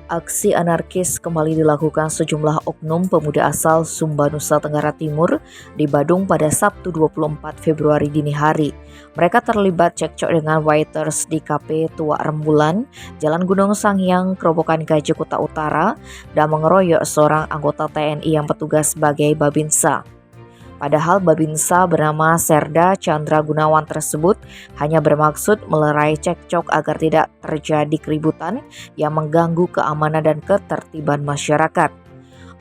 Aksi anarkis kembali dilakukan sejumlah oknum pemuda asal Sumba, Nusa Tenggara Timur di Badung pada Sabtu 24 Februari dini hari. Mereka terlibat cekcok dengan waiters di KP Tua Rembulan, Jalan Gunung Sanghyang, Kerobokan Gajah, Kuta Utara, dan mengeroyok seorang anggota TNI yang bertugas sebagai Babinsa. Padahal Babinsa bernama Serda Chandra Gunawan tersebut hanya bermaksud melerai cekcok agar tidak terjadi keributan yang mengganggu keamanan dan ketertiban masyarakat.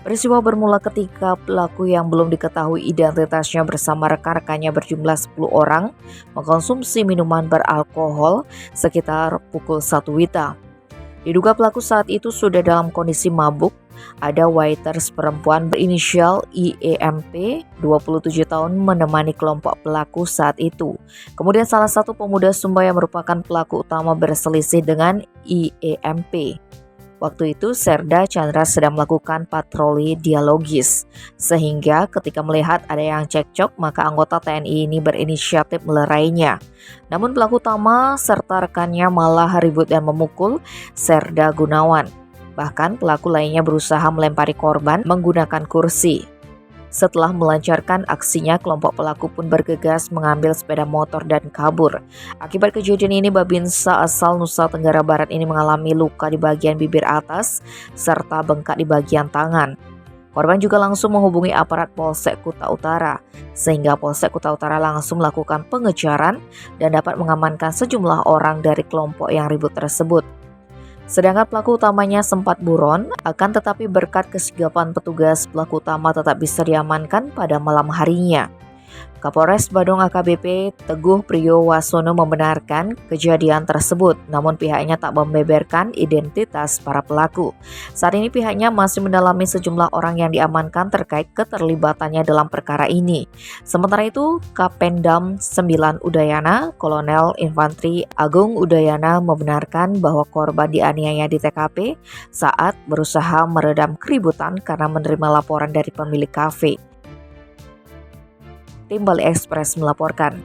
Peristiwa bermula ketika pelaku yang belum diketahui identitasnya bersama rekan-rekannya berjumlah 10 orang mengkonsumsi minuman beralkohol sekitar pukul 1 WITA. Diduga pelaku saat itu sudah dalam kondisi mabuk. Ada waiters perempuan berinisial IEMP 27 tahun menemani kelompok pelaku saat itu. Kemudian salah satu pemuda Sumba yang merupakan pelaku utama berselisih dengan IEMP. Waktu itu Serda Chandra sedang melakukan patroli dialogis, sehingga ketika melihat ada yang cekcok maka anggota TNI ini berinisiatif melerainya. Namun pelaku utama serta rekannya malah ribut dan memukul Serda Gunawan. Bahkan pelaku lainnya berusaha melempari korban menggunakan kursi. Setelah melancarkan aksinya, kelompok pelaku pun bergegas mengambil sepeda motor dan kabur. Akibat kejadian ini, Babinsa asal Nusa Tenggara Barat ini mengalami luka di bagian bibir atas serta bengkak di bagian tangan. Korban juga langsung menghubungi aparat Polsek Kuta Utara, sehingga Polsek Kuta Utara langsung melakukan pengejaran dan dapat mengamankan sejumlah orang dari kelompok yang ribut tersebut. Sedangkan pelaku utamanya sempat buron, akan tetapi berkat kesigapan petugas, pelaku utama tetap bisa diamankan pada malam harinya. Kapolres Badung AKBP Teguh Priyowasono membenarkan kejadian tersebut, namun pihaknya tak membeberkan identitas para pelaku. Saat ini pihaknya masih mendalami sejumlah orang yang diamankan terkait keterlibatannya dalam perkara ini. Sementara itu, Kapendam 9 Udayana, Kolonel Infanteri Agung Udayana membenarkan bahwa korban dianiaya di TKP saat berusaha meredam keributan karena menerima laporan dari pemilik kafe. Tim Bali Express melaporkan.